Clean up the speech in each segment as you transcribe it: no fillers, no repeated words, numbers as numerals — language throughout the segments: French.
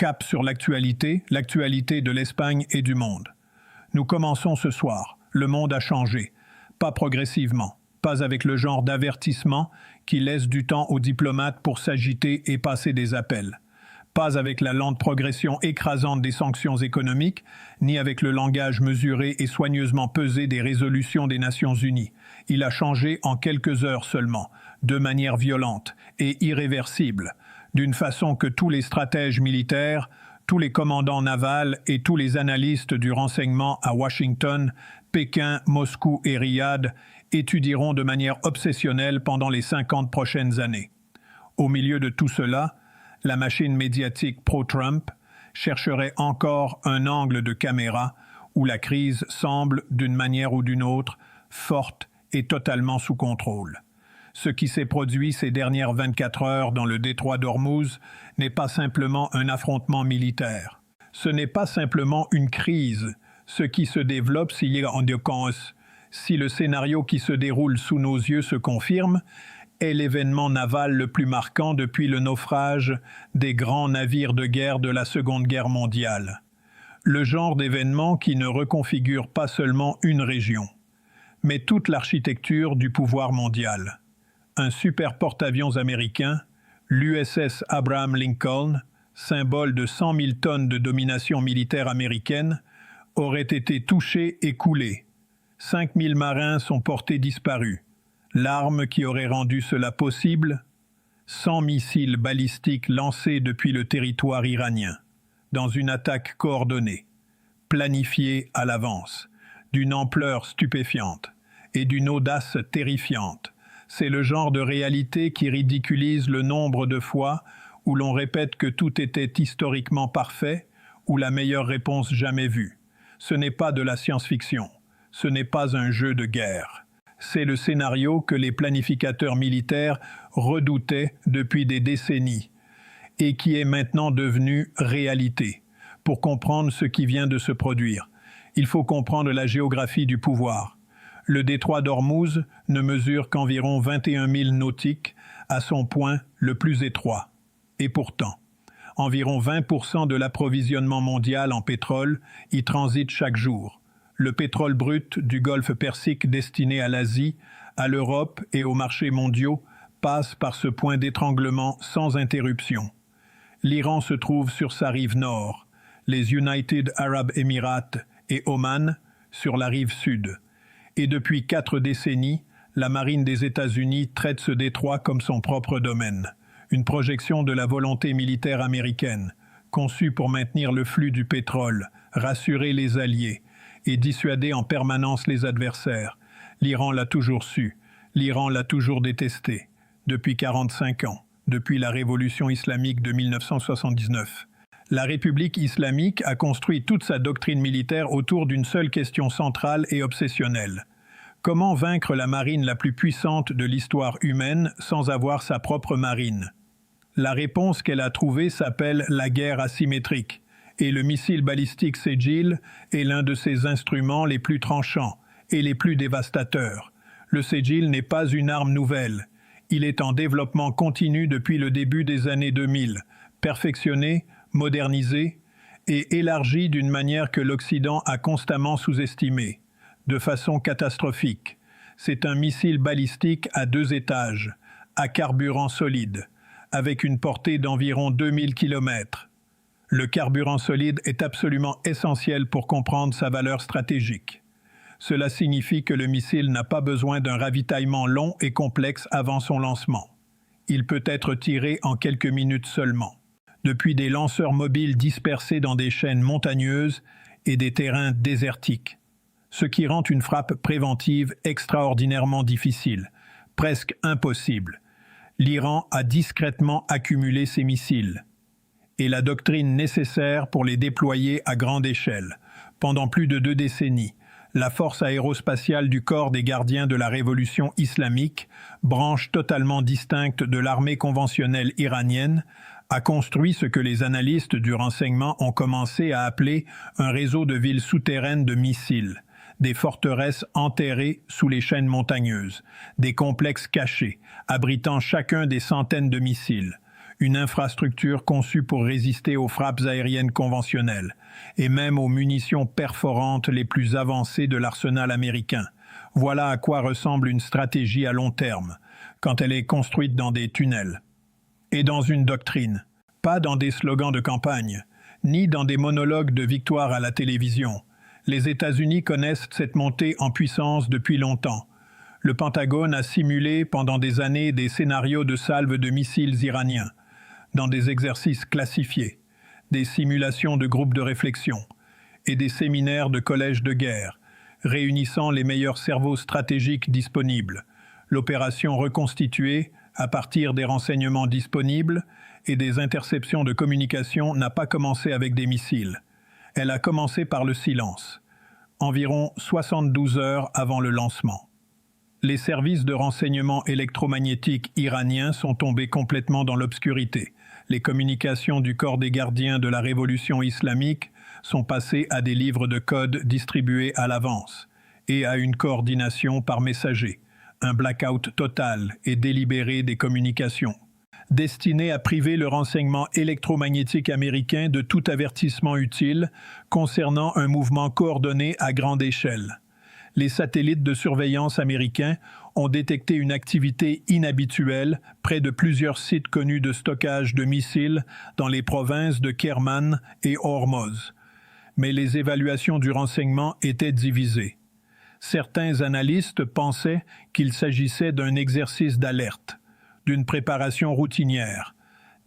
Cap sur l'actualité de l'Espagne et du monde. Nous commençons ce soir. Le monde a changé. Pas progressivement, pas avec le genre d'avertissement qui laisse du temps aux diplomates pour s'agiter et passer des appels. Pas avec la lente progression écrasante des sanctions économiques, ni avec le langage mesuré et soigneusement pesé des résolutions des Nations Unies. Il a changé en quelques heures seulement, de manière violente et irréversible, d'une façon que tous les stratèges militaires, tous les commandants navals et tous les analystes du renseignement à Washington, Pékin, Moscou et Riyad étudieront de manière obsessionnelle pendant les 50 prochaines années. Au milieu de tout cela, la machine médiatique pro-Trump chercherait encore un angle de caméra où la crise semble, d'une manière ou d'une autre, forte et totalement sous contrôle. Ce qui s'est produit ces dernières 24 heures dans le détroit d'Ormuz n'est pas simplement un affrontement militaire. Ce n'est pas simplement une crise. Ce qui se développe, si le scénario qui se déroule sous nos yeux se confirme, est l'événement naval le plus marquant depuis le naufrage des grands navires de guerre de la Seconde Guerre mondiale. Le genre d'événement qui ne reconfigure pas seulement une région, mais toute l'architecture du pouvoir mondial. Un super porte-avions américain, l'USS Abraham Lincoln, symbole de 100 000 tonnes de domination militaire américaine, aurait été touché et coulé. 5 000 marins sont portés disparus. L'arme qui aurait rendu cela possible, 100 missiles balistiques lancés depuis le territoire iranien, dans une attaque coordonnée, planifiée à l'avance, d'une ampleur stupéfiante et d'une audace terrifiante. C'est le genre de réalité qui ridiculise le nombre de fois où l'on répète que tout était historiquement parfait ou la meilleure réponse jamais vue. Ce n'est pas de la science-fiction, ce n'est pas un jeu de guerre. C'est le scénario que les planificateurs militaires redoutaient depuis des décennies et qui est maintenant devenu réalité. Pour comprendre ce qui vient de se produire, il faut comprendre la géographie du pouvoir. Le détroit d'Ormuz ne mesure qu'environ 21 000 nautiques à son point le plus étroit. Et pourtant, environ 20% de l'approvisionnement mondial en pétrole y transite chaque jour. Le pétrole brut du Golfe Persique destiné à l'Asie, à l'Europe et aux marchés mondiaux passe par ce point d'étranglement sans interruption. L'Iran se trouve sur sa rive nord, les United Arab Emirates et Oman sur la rive sud. Et depuis 4 décennies, la marine des États-Unis traite ce détroit comme son propre domaine. Une projection de la volonté militaire américaine, conçue pour maintenir le flux du pétrole, rassurer les alliés et dissuader en permanence les adversaires. L'Iran l'a toujours su, l'Iran l'a toujours détesté, depuis 45 ans, depuis la révolution islamique de 1979. La République islamique a construit toute sa doctrine militaire autour d'une seule question centrale et obsessionnelle. Comment vaincre la marine la plus puissante de l'histoire humaine sans avoir sa propre marine? La réponse qu'elle a trouvée s'appelle la guerre asymétrique, et le missile balistique Sejil est l'un de ses instruments les plus tranchants et les plus dévastateurs. Le Sejil n'est pas une arme nouvelle. Il est en développement continu depuis le début des années 2000, perfectionné, modernisé et élargi d'une manière que l'Occident a constamment sous-estimée, de façon catastrophique. C'est un missile balistique à 2 étages, à carburant solide, avec une portée d'environ 2000 km. Le carburant solide est absolument essentiel pour comprendre sa valeur stratégique. Cela signifie que le missile n'a pas besoin d'un ravitaillement long et complexe avant son lancement. Il peut être tiré en quelques minutes seulement, depuis des lanceurs mobiles dispersés dans des chaînes montagneuses et des terrains désertiques, ce qui rend une frappe préventive extraordinairement difficile, presque impossible. L'Iran a discrètement accumulé ces missiles et la doctrine nécessaire pour les déployer à grande échelle. Pendant plus de 2 décennies, la force aérospatiale du corps des gardiens de la révolution islamique, branche totalement distincte de l'armée conventionnelle iranienne, a construit ce que les analystes du renseignement ont commencé à appeler un réseau de villes souterraines de missiles, des forteresses enterrées sous les chaînes montagneuses, des complexes cachés, abritant chacun des centaines de missiles. une infrastructure conçue pour résister aux frappes aériennes conventionnelles, et même aux munitions perforantes les plus avancées de l'arsenal américain. Voilà à quoi ressemble une stratégie à long terme, quand elle est construite dans des tunnels. Et dans une doctrine, pas dans des slogans de campagne, ni dans des monologues de victoire à la télévision. Les États-Unis connaissent cette montée en puissance depuis longtemps. Le Pentagone a simulé pendant des années des scénarios de salve de missiles iraniens, dans des exercices classifiés, des simulations de groupes de réflexion et des séminaires de collèges de guerre, réunissant les meilleurs cerveaux stratégiques disponibles. L'opération reconstituée, à partir des renseignements disponibles et des interceptions de communication, n'a pas commencé avec des missiles. Elle a commencé par le silence, environ 72 heures avant le lancement. Les services de renseignement électromagnétique iraniens sont tombés complètement dans l'obscurité. Les communications du corps des gardiens de la révolution islamique sont passées à des livres de code distribués à l'avance et à une coordination par messager, un blackout total et délibéré des communications, destiné à priver le renseignement électromagnétique américain de tout avertissement utile concernant un mouvement coordonné à grande échelle. Les satellites de surveillance américains ont détecté une activité inhabituelle près de plusieurs sites connus de stockage de missiles dans les provinces de Kerman et Hormoz. Mais les évaluations du renseignement étaient divisées. Certains analystes pensaient qu'il s'agissait d'un exercice d'alerte, d'une préparation routinière,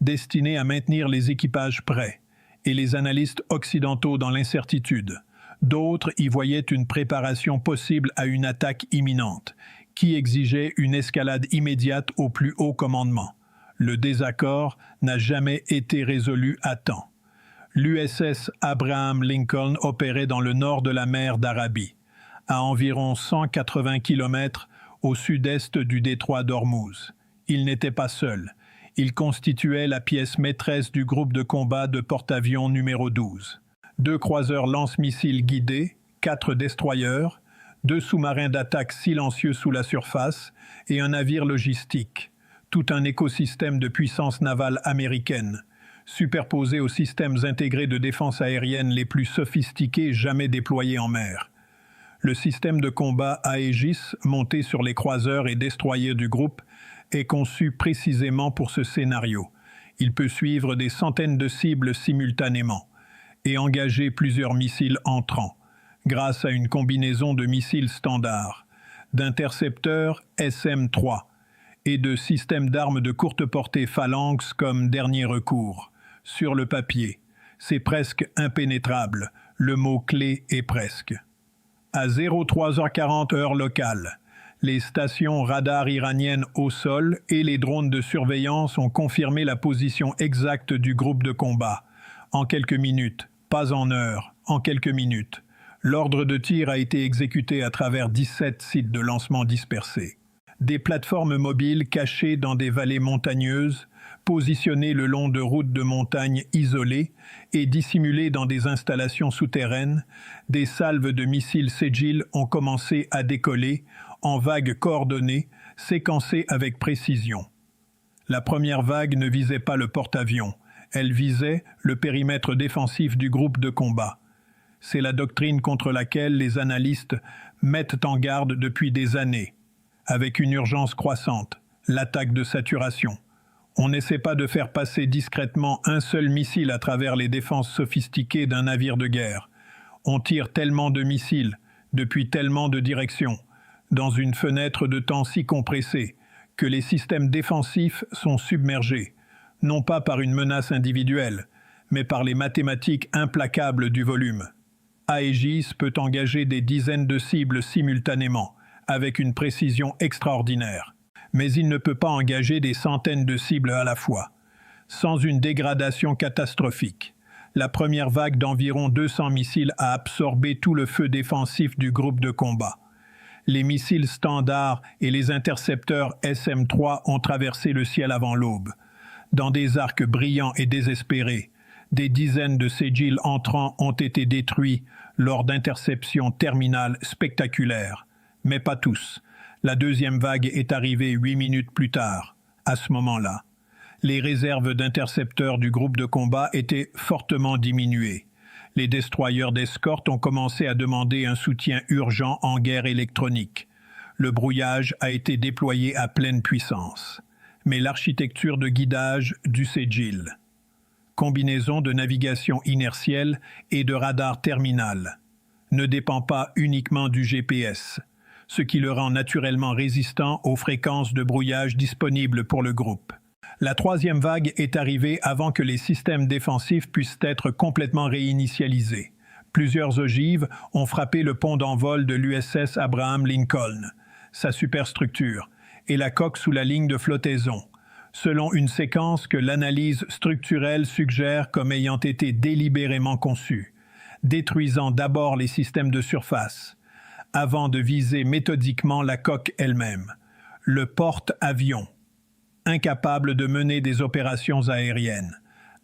destinée à maintenir les équipages prêts, et les analystes occidentaux dans l'incertitude. D'autres y voyaient une préparation possible à une attaque imminente, qui exigeait une escalade immédiate au plus haut commandement. Le désaccord n'a jamais été résolu à temps. L'USS Abraham Lincoln opérait dans le nord de la mer d'Arabie, à environ 180 km au sud-est du détroit d'Ormuz. Il n'était pas seul. Il constituait la pièce maîtresse du groupe de combat de porte-avions numéro 12. 2 croiseurs lance-missiles guidés, 4 destroyers, 2 sous-marins d'attaque silencieux sous la surface et un navire logistique. Tout un écosystème de puissance navale américaine, superposé aux systèmes intégrés de défense aérienne les plus sophistiqués jamais déployés en mer. Le système de combat Aegis, monté sur les croiseurs et destroyers du groupe, est conçu précisément pour ce scénario. Il peut suivre des centaines de cibles simultanément et engager plusieurs missiles entrants, grâce à une combinaison de missiles standards, d'intercepteurs SM-3 et de systèmes d'armes de courte portée Phalanx comme dernier recours. Sur le papier, c'est presque impénétrable, le mot-clé est presque. À 03h40 heure locale, les stations radars iraniennes au sol et les drones de surveillance ont confirmé la position exacte du groupe de combat. En quelques minutes, pas en heures, en quelques minutes. L'ordre de tir a été exécuté à travers 17 sites de lancement dispersés. Des plateformes mobiles cachées dans des vallées montagneuses, positionnées le long de routes de montagne isolées et dissimulées dans des installations souterraines, des salves de missiles Sejil ont commencé à décoller en vagues coordonnées, séquencées avec précision. La première vague ne visait pas le porte-avions, elle visait le périmètre défensif du groupe de combat. C'est la doctrine contre laquelle les analystes mettent en garde depuis des années, avec une urgence croissante, l'attaque de saturation. On n'essaie pas de faire passer discrètement un seul missile à travers les défenses sophistiquées d'un navire de guerre. On tire tellement de missiles, depuis tellement de directions, dans une fenêtre de temps si compressée, que les systèmes défensifs sont submergés, non pas par une menace individuelle, mais par les mathématiques implacables du volume. Aegis peut engager des dizaines de cibles simultanément, avec une précision extraordinaire. Mais il ne peut pas engager des centaines de cibles à la fois, sans une dégradation catastrophique. La première vague d'environ 200 missiles a absorbé tout le feu défensif du groupe de combat. Les missiles standards et les intercepteurs SM-3 ont traversé le ciel avant l'aube. Dans des arcs brillants et désespérés, des dizaines de Sejil entrants ont été détruits lors d'interceptions terminales spectaculaires. Mais pas tous. La deuxième vague est arrivée 8 minutes plus tard. À ce moment-là, Les réserves d'intercepteurs du groupe de combat étaient fortement diminuées. Les destroyers d'escorte ont commencé à demander un soutien urgent en guerre électronique. Le brouillage a été déployé à pleine puissance. Mais l'architecture de guidage du Sejil, combinaison de navigation inertielle et de radar terminal, ne dépend pas uniquement du GPS, ce qui le rend naturellement résistant aux fréquences de brouillage disponibles pour le groupe. La troisième vague est arrivée avant que les systèmes défensifs puissent être complètement réinitialisés. Plusieurs ogives ont frappé le pont d'envol de l'USS Abraham Lincoln, sa superstructure, et la coque sous la ligne de flottaison, selon une séquence que l'analyse structurelle suggère comme ayant été délibérément conçue, détruisant d'abord les systèmes de surface, avant de viser méthodiquement la coque elle-même, le porte-avions, incapable de mener des opérations aériennes,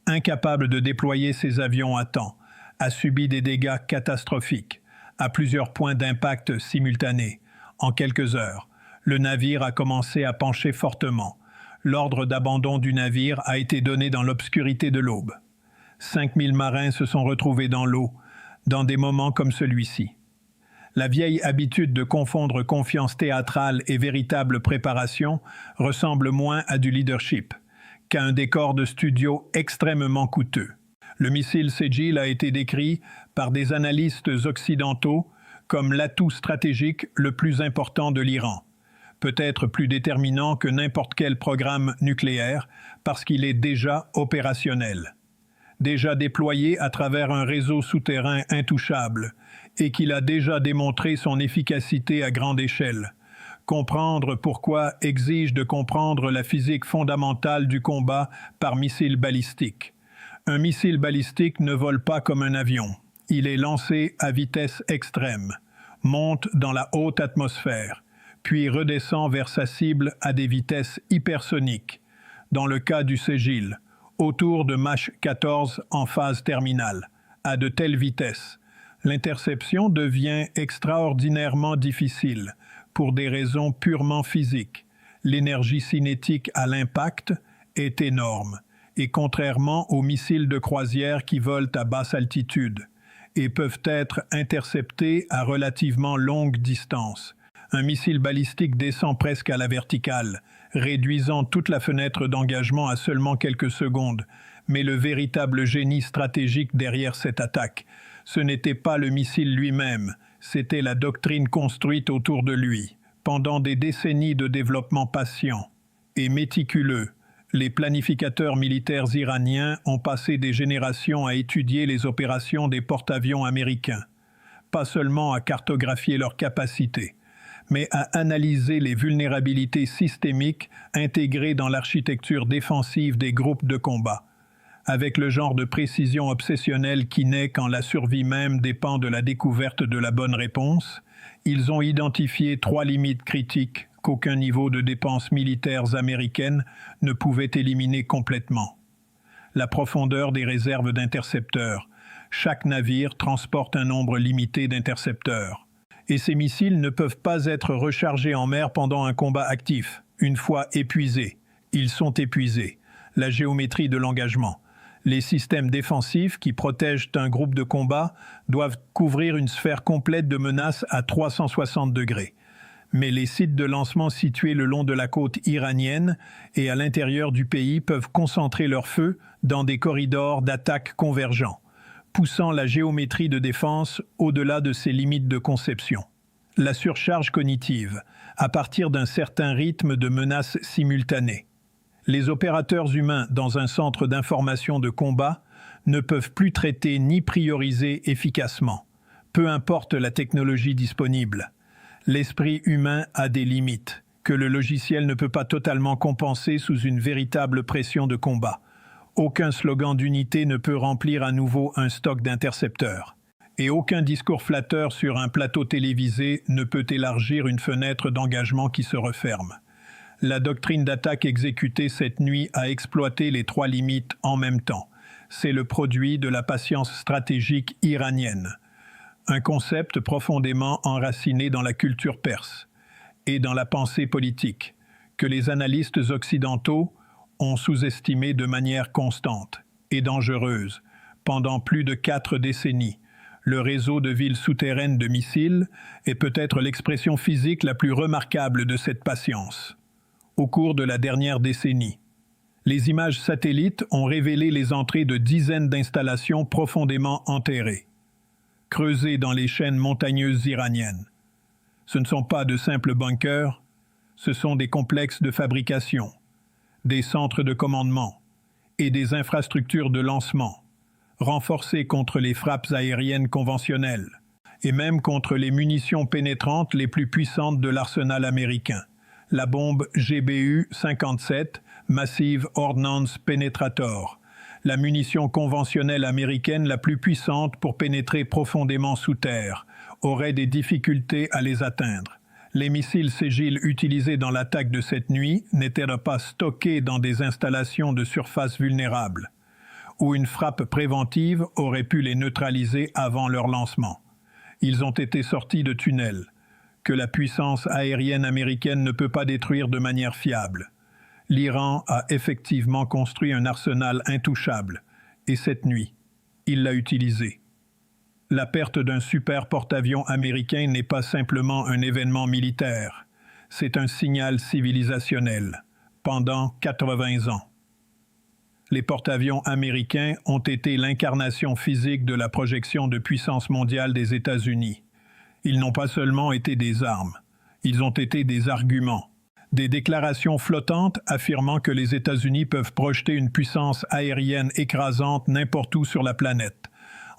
incapable de déployer ses avions à temps, a subi des dégâts catastrophiques, à plusieurs points d'impact simultanés. En quelques heures, le navire a commencé à pencher fortement. L'ordre d'abandon du navire a été donné dans l'obscurité de l'aube. 5000 marins se sont retrouvés dans l'eau, dans des moments comme celui-ci. La vieille habitude de confondre confiance théâtrale et véritable préparation ressemble moins à du leadership qu'à un décor de studio extrêmement coûteux. Le missile Sejil a été décrit par des analystes occidentaux comme l'atout stratégique le plus important de l'Iran, peut-être plus déterminant que n'importe quel programme nucléaire parce qu'il est déjà opérationnel, déjà déployé à travers un réseau souterrain intouchable et qu'il a déjà démontré son efficacité à grande échelle. Comprendre pourquoi exige de comprendre la physique fondamentale du combat par missile balistique. Un missile balistique ne vole pas comme un avion. Il est lancé à vitesse extrême, monte dans la haute atmosphère, puis redescend vers sa cible à des vitesses hypersoniques, dans le cas du Sejil, autour de Mach 14 en phase terminale, à de telles vitesses. L'interception devient extraordinairement difficile pour des raisons purement physiques. L'énergie cinétique à l'impact est énorme, et contrairement aux missiles de croisière qui volent à basse altitude et peuvent être interceptés à relativement longue distance, un missile balistique descend presque à la verticale, réduisant toute la fenêtre d'engagement à seulement quelques secondes. Mais le véritable génie stratégique derrière cette attaque, ce n'était pas le missile lui-même, c'était la doctrine construite autour de lui. Pendant des décennies de développement patient et méticuleux, les planificateurs militaires iraniens ont passé des générations à étudier les opérations des porte-avions américains, pas seulement à cartographier leurs capacités, mais à analyser les vulnérabilités systémiques intégrées dans l'architecture défensive des groupes de combat, avec le genre de précision obsessionnelle qui naît quand la survie même dépend de la découverte de la bonne réponse. Ils ont identifié 3 limites critiques qu'aucun niveau de dépenses militaires américaines ne pouvait éliminer complètement. La profondeur des réserves d'intercepteurs. Chaque navire transporte un nombre limité d'intercepteurs. Et ces missiles ne peuvent pas être rechargés en mer pendant un combat actif. Une fois épuisés, ils sont épuisés. La géométrie de l'engagement. Les systèmes défensifs qui protègent un groupe de combat doivent couvrir une sphère complète de menaces à 360 degrés. Mais les sites de lancement situés le long de la côte iranienne et à l'intérieur du pays peuvent concentrer leur feu dans des corridors d'attaque convergents, poussant la géométrie de défense au-delà de ses limites de conception. La surcharge cognitive, à partir d'un certain rythme de menaces simultanées. Les opérateurs humains dans un centre d'information de combat ne peuvent plus traiter ni prioriser efficacement, peu importe la technologie disponible. L'esprit humain a des limites, que le logiciel ne peut pas totalement compenser sous une véritable pression de combat. Aucun slogan d'unité ne peut remplir à nouveau un stock d'intercepteurs. Et aucun discours flatteur sur un plateau télévisé ne peut élargir une fenêtre d'engagement qui se referme. La doctrine d'attaque exécutée cette nuit a exploité les 3 limites en même temps. C'est le produit de la patience stratégique iranienne. Un concept profondément enraciné dans la culture perse et dans la pensée politique, que les analystes occidentaux ont sous-estimé de manière constante et dangereuse, pendant plus de 4 décennies, le réseau de villes souterraines de missiles est peut-être l'expression physique la plus remarquable de cette patience. Au cours de la dernière décennie, les images satellites ont révélé les entrées de dizaines d'installations profondément enterrées, creusées dans les chaînes montagneuses iraniennes. Ce ne sont pas de simples bunkers, ce sont des complexes de fabrication, des centres de commandement et des infrastructures de lancement, renforcés contre les frappes aériennes conventionnelles et même contre les munitions pénétrantes les plus puissantes de l'arsenal américain, la bombe GBU-57, Massive Ordnance Penetrator, la munition conventionnelle américaine la plus puissante pour pénétrer profondément sous terre, aurait des difficultés à les atteindre. Les missiles Ségil utilisés dans l'attaque de cette nuit n'étaient pas stockés dans des installations de surface vulnérables, où une frappe préventive aurait pu les neutraliser avant leur lancement. Ils ont été sortis de tunnels, que la puissance aérienne américaine ne peut pas détruire de manière fiable. L'Iran a effectivement construit un arsenal intouchable, et cette nuit, il l'a utilisé. La perte d'un super porte-avions américain n'est pas simplement un événement militaire, c'est un signal civilisationnel, pendant 80 ans. Les porte-avions américains ont été l'incarnation physique de la projection de puissance mondiale des États-Unis. Ils n'ont pas seulement été des armes, ils ont été des arguments. Des déclarations flottantes affirmant que les États-Unis peuvent projeter une puissance aérienne écrasante n'importe où sur la planète,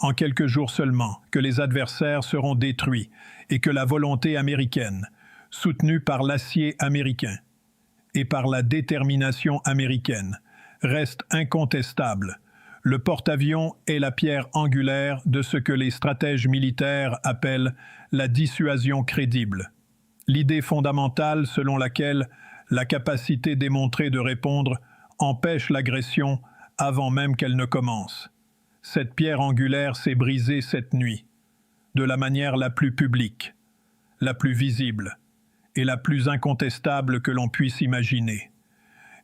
en quelques jours seulement, que les adversaires seront détruits et que la volonté américaine, soutenue par l'acier américain et par la détermination américaine, reste incontestable. Le porte-avions est la pierre angulaire de ce que les stratèges militaires appellent la dissuasion crédible. L'idée fondamentale selon laquelle la capacité démontrée de répondre empêche l'agression avant même qu'elle ne commence. Cette pierre angulaire s'est brisée cette nuit, de la manière la plus publique, la plus visible et la plus incontestable que l'on puisse imaginer.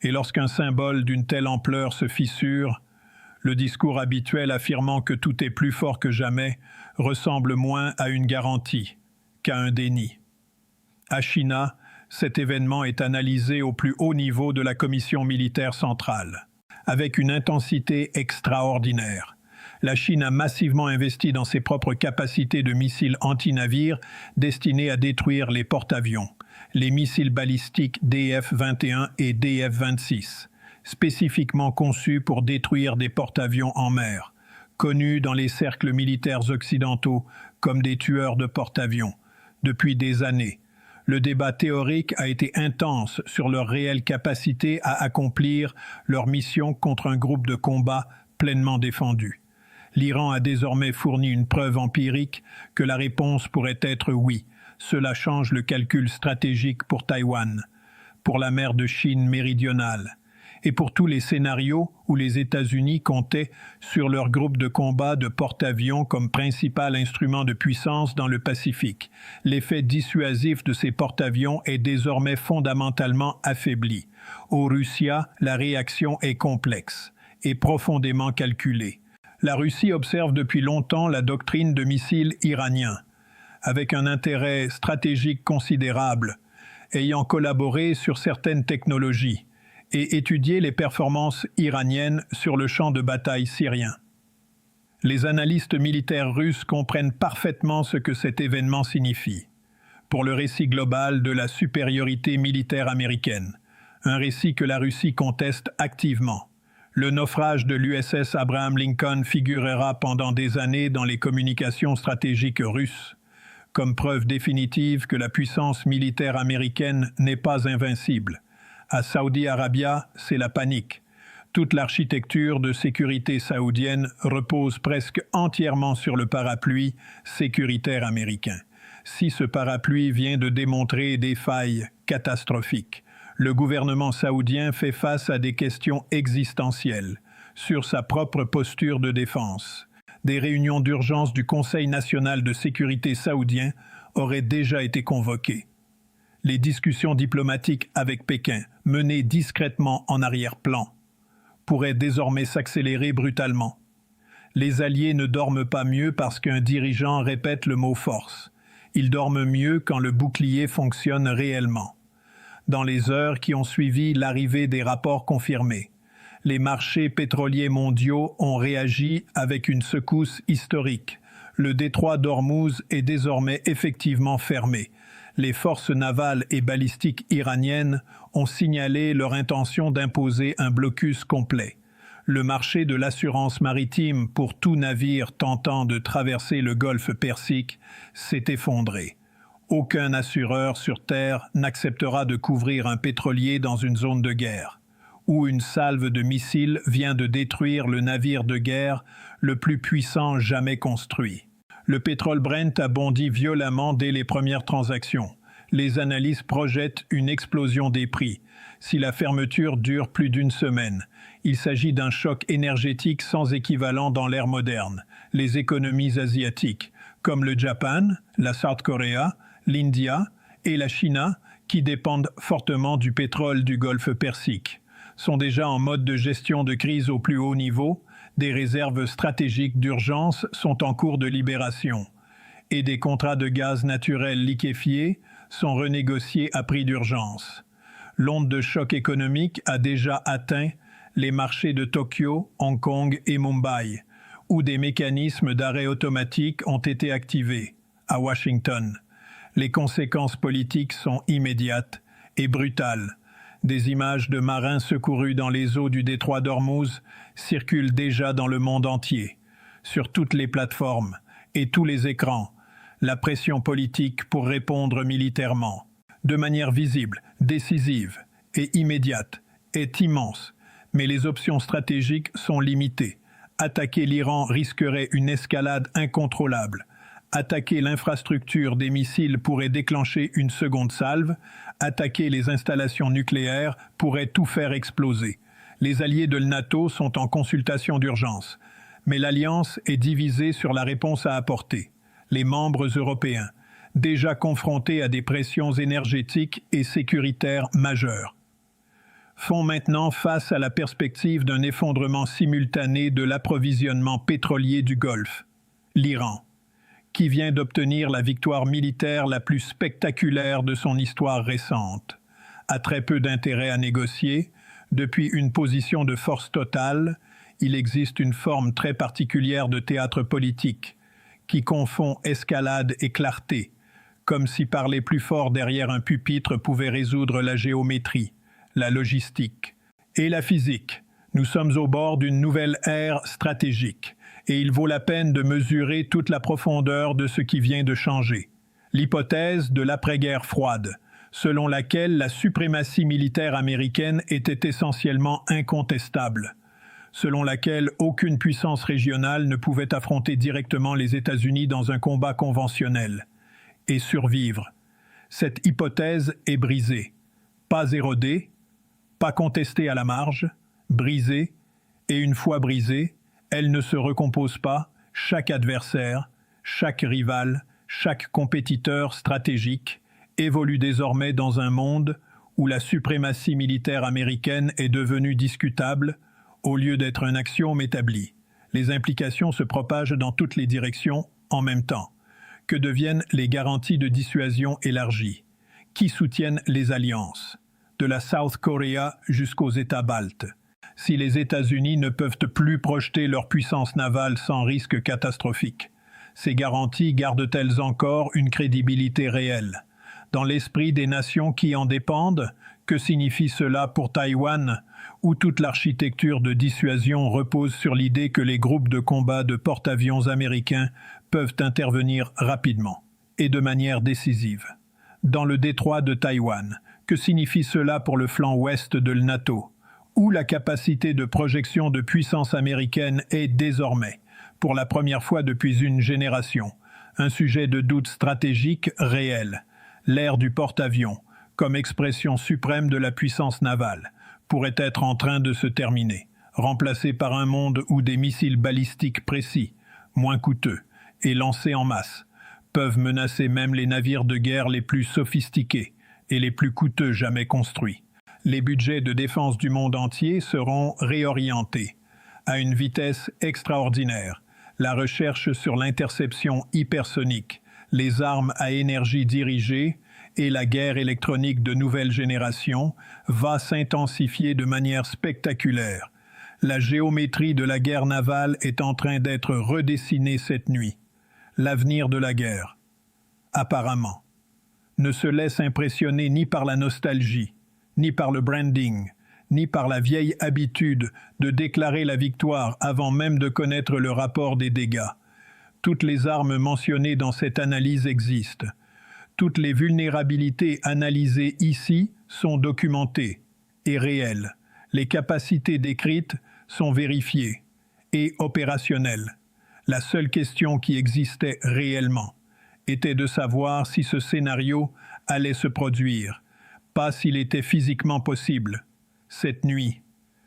Et lorsqu'un symbole d'une telle ampleur se fissure, le discours habituel affirmant que tout est plus fort que jamais ressemble moins à une garantie qu'à un déni. À China, cet événement est analysé au plus haut niveau de la Commission militaire centrale, avec une intensité extraordinaire. La Chine a massivement investi dans ses propres capacités de missiles anti-navires destinés à détruire les porte-avions, les missiles balistiques DF-21 et DF-26, spécifiquement conçus pour détruire des porte-avions en mer, connus dans les cercles militaires occidentaux comme des tueurs de porte-avions. Depuis des années, le débat théorique a été intense sur leur réelle capacité à accomplir leur mission contre un groupe de combat pleinement défendu. L'Iran a désormais fourni une preuve empirique que la réponse pourrait être oui. Cela change le calcul stratégique pour Taïwan, pour la mer de Chine méridionale, et pour tous les scénarios où les États-Unis comptaient sur leur groupe de combat de porte-avions comme principal instrument de puissance dans le Pacifique. L'effet dissuasif de ces porte-avions est désormais fondamentalement affaibli. Au Russia, la réaction est complexe et profondément calculée. La Russie observe depuis longtemps la doctrine de missiles iraniens, avec un intérêt stratégique considérable, ayant collaboré sur certaines technologies et étudié les performances iraniennes sur le champ de bataille syrien. Les analystes militaires russes comprennent parfaitement ce que cet événement signifie pour le récit global de la supériorité militaire américaine, un récit que la Russie conteste activement. Le naufrage de l'USS Abraham Lincoln figurera pendant des années dans les communications stratégiques russes, comme preuve définitive que la puissance militaire américaine n'est pas invincible. À Saudi Arabia, c'est la panique. Toute l'architecture de sécurité saoudienne repose presque entièrement sur le parapluie sécuritaire américain. Si ce parapluie vient de démontrer des failles catastrophiques, le gouvernement saoudien fait face à des questions existentielles sur sa propre posture de défense. Des réunions d'urgence du Conseil national de sécurité saoudien auraient déjà été convoquées. Les discussions diplomatiques avec Pékin, menée discrètement en arrière-plan, pourrait désormais s'accélérer brutalement. Les Alliés ne dorment pas mieux parce qu'un dirigeant répète le mot force. Ils dorment mieux quand le bouclier fonctionne réellement. Dans les heures qui ont suivi l'arrivée des rapports confirmés, les marchés pétroliers mondiaux ont réagi avec une secousse historique. Le détroit d'Ormuz est désormais effectivement fermé. Les forces navales et balistiques iraniennes ont signalé leur intention d'imposer un blocus complet. Le marché de l'assurance maritime pour tout navire tentant de traverser le golfe Persique s'est effondré. Aucun assureur sur Terre n'acceptera de couvrir un pétrolier dans une zone de guerre, où une salve de missiles vient de détruire le navire de guerre le plus puissant jamais construit. Le pétrole Brent a bondi violemment dès les premières transactions. Les analystes projettent une explosion des prix si la fermeture dure plus d'une semaine. Il s'agit d'un choc énergétique sans équivalent dans l'ère moderne. Les économies asiatiques, comme le Japon, la South Korea, l'India et la Chine, qui dépendent fortement du pétrole du golfe Persique, sont déjà en mode de gestion de crise au plus haut niveau. Des réserves stratégiques d'urgence sont en cours de libération et des contrats de gaz naturel liquéfié sont renégociés à prix d'urgence. L'onde de choc économique a déjà atteint les marchés de Tokyo, Hong Kong et Mumbai, où des mécanismes d'arrêt automatique ont été activés. À Washington, les conséquences politiques sont immédiates et brutales. Des images de marins secourus dans les eaux du détroit d'Ormuz circulent déjà dans le monde entier, sur toutes les plateformes et tous les écrans. La pression politique pour répondre militairement, de manière visible, décisive et immédiate, est immense, mais les options stratégiques sont limitées. Attaquer l'Iran risquerait une escalade incontrôlable. Attaquer l'infrastructure des missiles pourrait déclencher une seconde salve. Attaquer les installations nucléaires pourrait tout faire exploser. Les alliés de la NATO sont en consultation d'urgence, mais l'Alliance est divisée sur la réponse à apporter. Les membres européens, déjà confrontés à des pressions énergétiques et sécuritaires majeures, font maintenant face à la perspective d'un effondrement simultané de l'approvisionnement pétrolier du Golfe. L'Iran, qui vient d'obtenir la victoire militaire la plus spectaculaire de son histoire récente, a très peu d'intérêt à négocier. Depuis une position de force totale, il existe une forme très particulière de théâtre politique, qui confond escalade et clarté, comme si parler plus fort derrière un pupitre pouvait résoudre la géométrie, la logistique et la physique. Nous sommes au bord d'une nouvelle ère stratégique, et il vaut la peine de mesurer toute la profondeur de ce qui vient de changer. L'hypothèse de l'après-guerre froide, selon laquelle la suprématie militaire américaine était essentiellement incontestable, selon laquelle aucune puissance régionale ne pouvait affronter directement les États-Unis dans un combat conventionnel et survivre. Cette hypothèse est brisée, pas érodée, pas contestée à la marge, brisée, et une fois brisée, elle ne se recompose pas. Chaque adversaire, chaque rival, chaque compétiteur stratégique évolue désormais dans un monde où la suprématie militaire américaine est devenue discutable, au lieu d'être un axiome établi. Les implications se propagent dans toutes les directions en même temps. Que deviennent les garanties de dissuasion élargies? Qui soutiennent les alliances? De la South Korea jusqu'aux États baltes. Si les États-Unis ne peuvent plus projeter leur puissance navale sans risque catastrophique, ces garanties gardent-elles encore une crédibilité réelle? Dans l'esprit des nations qui en dépendent, que signifie cela pour Taïwan, où toute l'architecture de dissuasion repose sur l'idée que les groupes de combat de porte-avions américains peuvent intervenir rapidement et de manière décisive? Dans le détroit de Taïwan, que signifie cela pour le flanc ouest de la NATO, où la capacité de projection de puissance américaine est désormais, pour la première fois depuis une génération, un sujet de doute stratégique réel? L'ère du porte-avions, comme expression suprême de la puissance navale, pourrait être en train de se terminer, remplacée par un monde où des missiles balistiques précis, moins coûteux et lancés en masse, peuvent menacer même les navires de guerre les plus sophistiqués et les plus coûteux jamais construits. les budgets de défense du monde entier seront réorientés à une vitesse extraordinaire. La recherche sur l'interception hypersonique, les armes à énergie dirigée et la guerre électronique de nouvelle génération va s'intensifier de manière spectaculaire. La géométrie de la guerre navale est en train d'être redessinée cette nuit. L'avenir de la guerre, apparemment, ne se laisse impressionner ni par la nostalgie, ni par le branding, ni par la vieille habitude de déclarer la victoire avant même de connaître le rapport des dégâts. Toutes les armes mentionnées dans cette analyse existent. Toutes les vulnérabilités analysées ici sont documentées et réelles. Les capacités décrites sont vérifiées et opérationnelles. La seule question qui existait réellement était de savoir si ce scénario allait se produire, pas s'il était physiquement possible. Cette nuit,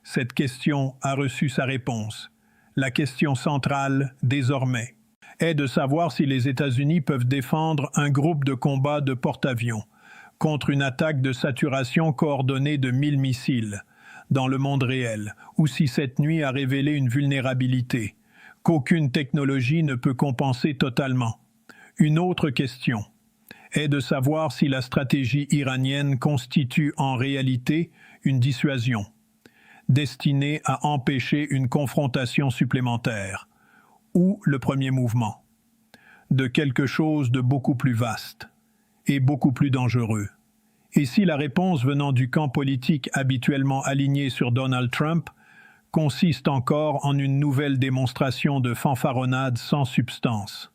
cette question a reçu sa réponse. La question centrale, désormais, est de savoir si les États-Unis peuvent défendre un groupe de combat de porte-avions contre une attaque de saturation coordonnée de 1000 missiles dans le monde réel, ou si cette nuit a révélé une vulnérabilité qu'aucune technologie ne peut compenser totalement. Une autre question est de savoir si la stratégie iranienne constitue en réalité une dissuasion, destinée à empêcher une confrontation supplémentaire, ou le premier mouvement, de quelque chose de beaucoup plus vaste et beaucoup plus dangereux. Et si la réponse venant du camp politique habituellement aligné sur Donald Trump consiste encore en une nouvelle démonstration de fanfaronnade sans substance,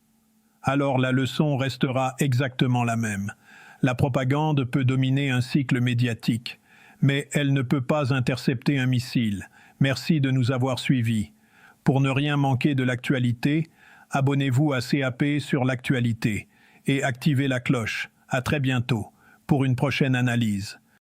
alors la leçon restera exactement la même. La propagande peut dominer un cycle médiatique, mais elle ne peut pas intercepter un missile. Merci de nous avoir suivis. Pour ne rien manquer de l'actualité, abonnez-vous à CAP sur l'actualité et activez la cloche. À très bientôt pour une prochaine analyse.